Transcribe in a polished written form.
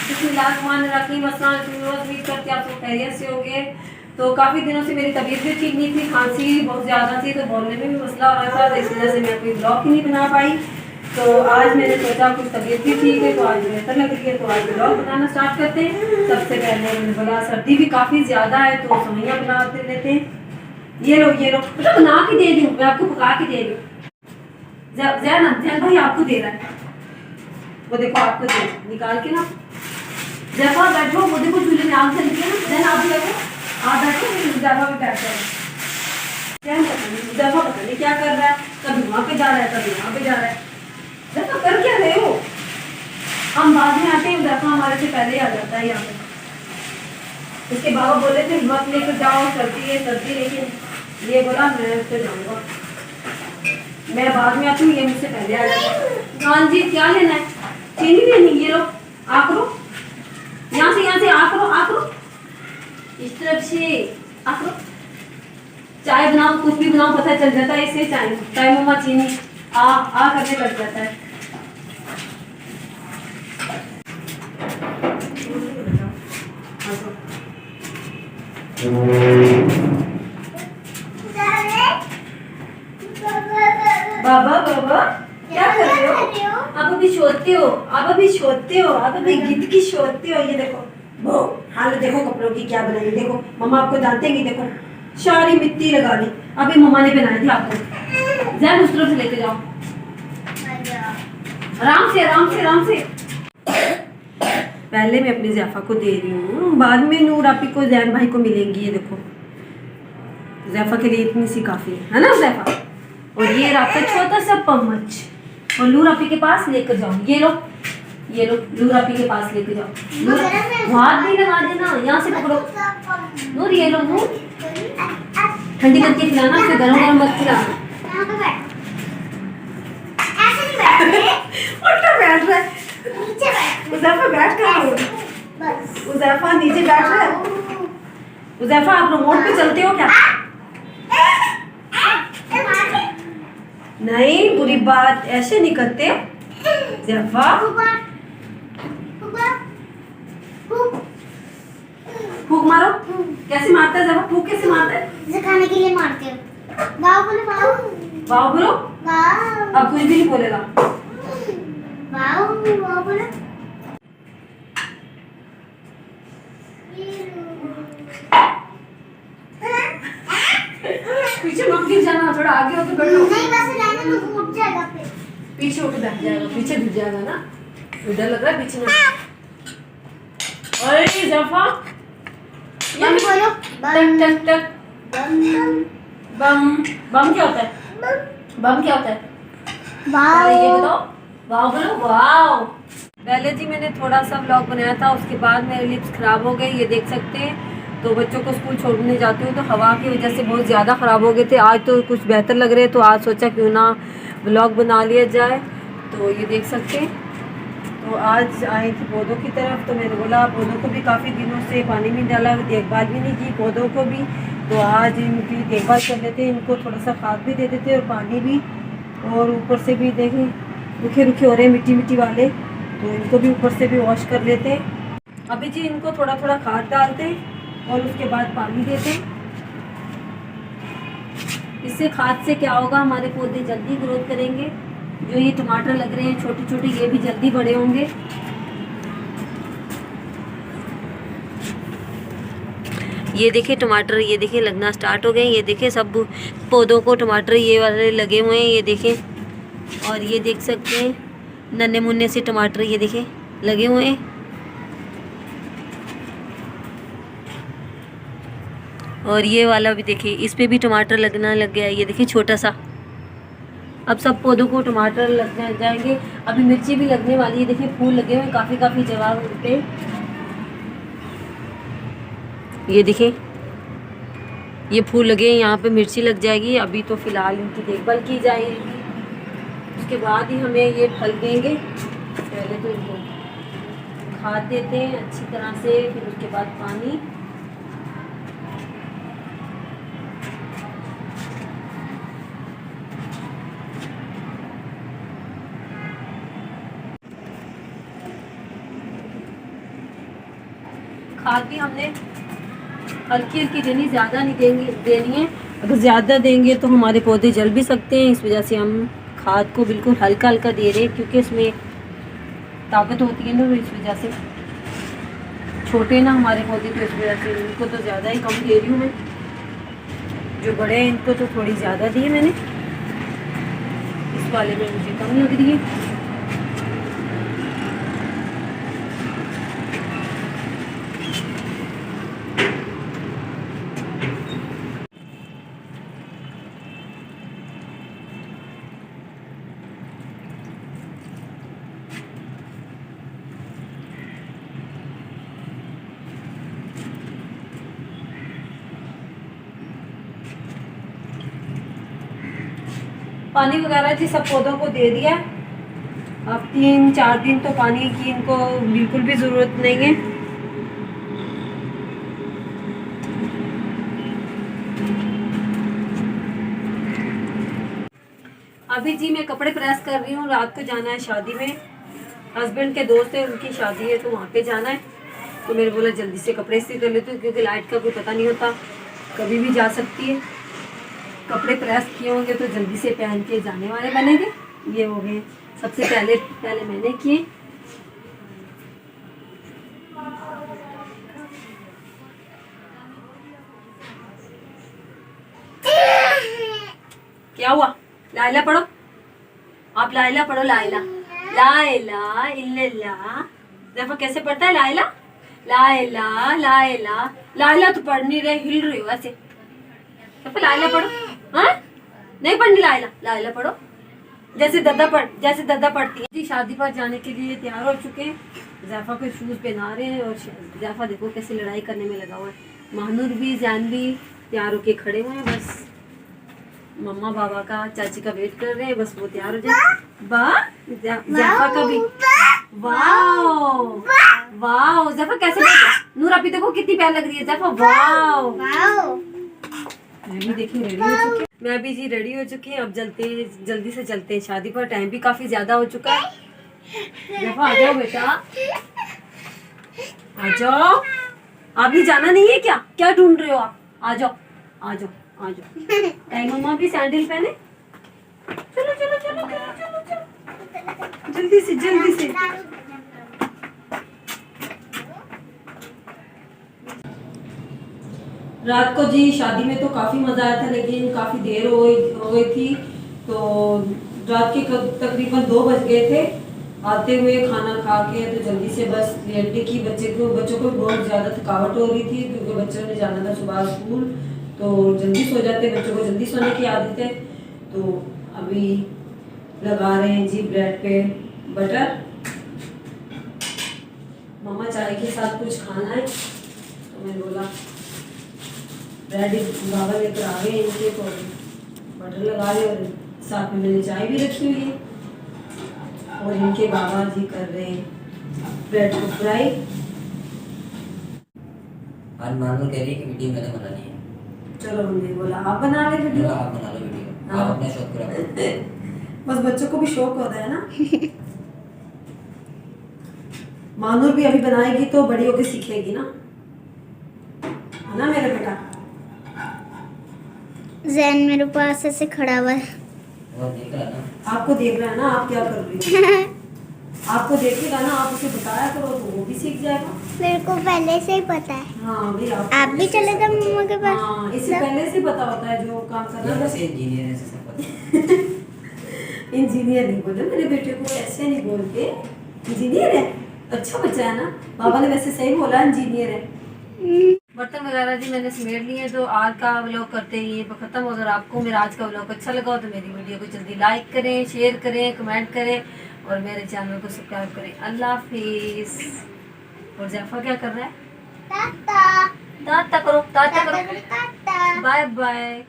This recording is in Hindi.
बिस्मिल्लाहिर्रहमानिर्रहीम। अस्सलाम वालेकुम। उम्मीद करती हूँ आप सब खैरियत से होंगे। तो काफ़ी दिनों से मेरी तबीयत भी ठीक नहीं थी, खांसी बहुत ज़्यादा थी, तो बोलने में भी मसला हो रहा था, तो इस वजह से मैं कोई ब्लॉग ही नहीं बना पाई। तो आज मैंने सोचा कुछ तबीयत भी ठीक है तो आज बेहतर लग रही है, तो आज ब्लॉग बनाना स्टार्ट करते हैं। सबसे पहले मैंने बोला सर्दी भी काफ़ी ज़्यादा है तो सवैयाँ बना लेते हैं। ये लो तो बना के दे दूँ, मैं आपको पका के दे दूँ। जैन भाई आपको दे रहा है, वो देखो आपको दे निकाल के ना। जैफा बैठो, वो देखो चूल्हे में आग जल रही है ना। जैन आप बैठो, आप बैठो, जैफा भी बैठ जाए। जैन जैफा पता नहीं क्या कर रहा है, कभी वहाँ पे जा रहा है कभी यहाँ पे जा रहा है। जैफा कर क्या रहे हो? हम बाद में आते हैं, जैफा हमारे से पहले ही आ जाता है यहाँ पे। इसके बाबा बोले थे मत लेकर जाओ, सर्दी है सर्दी, लेकिन ये बोला मैं तो जाऊँगा, मैं बाद में आती हूँ, ये मुझसे पहले आ जाएगा। हाँ जी, क्या लेना है? चीनी लेनी? ये लो, आ करो यहाँ से आ करो इस तरफ से आ करो। चाय बनाओ, कुछ भी बनाओ, पता चल जाता है इससे। चाय मम्मा चीनी आ करने लग जाता है। बाबा क्या कर रहे हो? आप अभी सोते हो, आप अभी गीत की सोते हो। ये देखो वो हालत देखो कपड़ों की क्या बनाई। देखो मम्मा आपको डांटेंगी, देखो सारी मिट्टी लगा दी। अभी मम्मा ने बनाई थी आपको। जैन उस तरफ से लेके जाओ, आराम से। पहले मैं अपनी ज़ैफा को दे रही हूँ, बाद में नूर आपी को जैन भाई को मिलेंगी। ये देखो ज़ैफा के लिए इतनी सी काफ़ी है ना ज़ैफा। और ये आपका छोटा सा चम्मच, और नूर आपी के पास लेकर जाओ। ये लो नूर आपी के पास लेकर जाओ। हाथ भी लगा देना, यहाँ से पकड़ो नूर। ये लो नूर, ठंडी करके खिलाना, फिर गरम मत खिलाना। उल्टा बैठ रहा है उज़ैफा, बैठ कर उज़ैफा नीचे बैठ रहा है। उज़ैफा आप रिमोट पे चलते हो क्या? नहीं, बुरी बात ऐसे नहीं करते ज़ैफा। फूक मारो। कैसे मारता है ज़ैफा? फूक कैसे मारता है? खाने के लिए मारते हो। वाव बोलो, वाव बोलो। अब कुछ भी नहीं बोलेगा। वाव बोलो। पीछे मत गिर जाना, थोड़ा आगे होकर बैठो। नहीं बस लाइन में उठ जाएगा, फिर पीछे होकर बैठ जाएगा, पीछे गिर जाएगा ना, डर लग रहा है पीछे ना। अरे ज़ैफा बम बोलो। टक टक टक। बम बम क्या होता है? बम क्या होता है? वाव। ये बताओ। वाव बोलो, वाव। पहले जी मैंने थोड़ा सा व्लॉग बनाया था, उसके बाद मेरे लिप्स ख़राब हो गए, ये देख सकते हैं। तो बच्चों को स्कूल छोड़ने जाती हूँ तो हवा की वजह से बहुत ज़्यादा ख़राब हो गए थे। आज तो कुछ बेहतर लग रहे, तो आज सोचा क्यों ना व्लॉग बना लिया जाए। तो ये देख सकते हैं। तो आज आई थी पौधों की तरफ, तो मैंने बोला पौधों को भी काफ़ी दिनों से पानी नहीं डाला, देखभाल भी नहीं की पौधों को भी, तो आज इनकी देखभाल कर लेते हैं। इनको थोड़ा सा खाद भी दे देते और पानी भी, और ऊपर से भी देखें रूखे हो रहे हैं मिट्टी वाले, तो इनको भी ऊपर से भी वॉश कर लेते हैं। अभी जी इनको थोड़ा खाद डालते हैं और उसके बाद पानी देते हैं। इससे खाद से क्या होगा, हमारे पौधे जल्दी ग्रोथ करेंगे। जो ये टमाटर लग रहे हैं छोटे छोटे, ये भी जल्दी बड़े होंगे। ये देखिए टमाटर, ये देखिए लगना स्टार्ट हो गए। ये देखिए सब पौधों को टमाटर ये वाले लगे हुए हैं, ये देखें। और ये देख सकते हैं नन्हे मुन्ने से टमाटर, ये देखें लगे हुए हैं। और ये वाला भी देखिए, इस पे भी टमाटर लगना लग गया है, ये देखिए छोटा सा। अब सब पौधों को टमाटर लग जाएंगे। अभी मिर्ची भी लगने वाली है, देखिए फूल लगे हुए काफ़ी जगह पे। ये देखिए ये फूल लगे हैं, यहाँ पे मिर्ची लग जाएगी। अभी तो फ़िलहाल इनकी देखभाल की जाएगी, उसके बाद ही हमें ये फल देंगे। पहले तो इनको खाद देते हैं अच्छी तरह से, फिर उसके बाद पानी। खाद भी हमने हल्की हल्की देनी, ज़्यादा नहीं देनी है। अगर ज़्यादा देंगे तो हमारे पौधे जल भी सकते हैं, इस वजह से हम खाद को बिल्कुल हल्का हल्का दे रहे हैं, क्योंकि इसमें ताकत होती है ना, तो इस वजह से छोटे ना हमारे पौधे, तो इस वजह से इनको तो ज़्यादा ही कम दे रही हूँ मैं। जो बड़े हैं इनको तो थोड़ी ज़्यादा दी है मैंने, इस वाले में मुझे कम लग रही है। पानी वगैरह जी सब पौधों को दे दिया। अब 3-4 दिन तो पानी की इनको बिल्कुल भी ज़रूरत नहीं है। अभी जी मैं कपड़े प्रेस कर रही हूँ, रात को जाना है शादी में, हस्बैंड के दोस्त है उनकी शादी है, तो वहाँ पे जाना है। तो मेरे बोला जल्दी से कपड़े इस्त्री कर लेती हूँ, क्योंकि लाइट का कोई पता नहीं होता, कभी भी जा सकती है। कपड़े प्रेस किए होंगे तो जल्दी से पहन के जाने वाले बनेंगे। ये हो गए सबसे पहले मैंने किए। क्या हुआ? लाइला पढ़ो, आप लाइला पढ़ो। लाइला लाइला इल्लल्ला। देखो कैसे पढ़ता है लाइला। लाइला लाइला लाइला तो पढ़ नहीं रहे, हिल रही हो ऐसे। देखो लाइला पढ़ो। हाँ नहीं पढ़नी लाइला, लाइला पढ़ो जैसे दादा पढ़ती है जी। शादी पर जाने के लिए तैयार हो चुके हैं। ज़ैफ़ा को शूज़ पहना रहे हैं, और ज़ैफ़ा देखो कैसे लड़ाई करने में लगा हुआ है। महानूर भी जान भी तैयार होके खड़े हुए हैं, बस मम्मा बाबा का चाची का वेट कर रहे हैं, बस वो तैयार हो जाए। ज़ैफ़ा का भी वाओ वाओ। ज़ैफ़ा कैसे नूर अभी देखो कितनी प्यारी लग रही है ज़ैफ़ा। वाओ देखिए रेडी हो चुके हैं। मैं भी जी रेडी हो चुकी हूँ। अब जल्दी से चलते हैं शादी पर, टाइम भी काफी ज्यादा हो चुका है। देखो आ जाओ बेटा, आ जाओ। आप भी जाना नहीं है क्या? क्या ढूंढ रहे हो आप? आ जाओ आ जाओ आ जाओ। मम्मा भी सैंडल पहने। चलो चलो चलो चलो चलो चलो जल्दी से। रात को जी शादी में तो काफ़ी मज़ा आया था, लेकिन काफ़ी देर हो गई थी, तो रात के तकरीबन 2 बज गए थे। आते हुए खाना खा के तो जल्दी से बस लेटने की, बच्चों को बहुत ज़्यादा थकावट हो रही थी, क्योंकि बच्चों ने जाना था सुबह स्कूल, तो जल्दी सो जाते, बच्चों को जल्दी सोने की आदत है। तो अभी लगा रहे हैं जी ब्रेड पे बटर। मम्मा चाय के साथ कुछ खाना है, तो मैंने बोला ब्रेड बाबा लेकर आ गए इनके, तो बटर लगा रहे, और साथ में मैंने चाय भी रखी हुई है, और इनके बाबा जी कर रहे हैं ब्रेड को फ्राई। आज मानो कह रही है कि वीडियो मैंने बनानी है। चलो हमने बोला आप बना ले वीडियो। आप बना लो वीडियो। हाँ। आप अपना शौक करो। बस बच्चों को भी शौक होता है ना। मानूर भी अभी बनाएगी तो बड़ी होकर सीखेगी ना, है ना मेरा बेटा। जैन मेरे पास ऐसे खड़ा हुआ है। वो देख रहा है ना। आपको देख रहा है ना, आप क्या कर रही हो। आपको देखेगा ना, आप उसे बताया करो तो वो भी सीख जाएगा। मेरे को पहले से ही पता है। हाँ भाई आप भी चले थे मम्मा के पास। हाँ इसे पहले से पता होता है जो काम करना है। वैसे इंजीनियर है, सब पता है। इंजीनियर नहीं बोले मेरे बेटे को, ऐसे नहीं बोलते। इंजीनियर है, अच्छा बच्चा है ना। बाबा ने वैसे सही बोला, इंजीनियर है। बर्तन वगैरह जी मैंने समेट लिए, तो आज का व्लॉग करते ही खत्म। अगर आपको मेरा आज का व्लॉग अच्छा लगा हो तो मेरी वीडियो को जल्दी लाइक करें, शेयर करें, कमेंट करें, और मेरे चैनल को सब्सक्राइब करें। अल्लाह हाफिज़। और ज़ैफ़ा क्या कर रहा है? टाटा टाटा करो, टाटा करो, टाटा। Bye bye.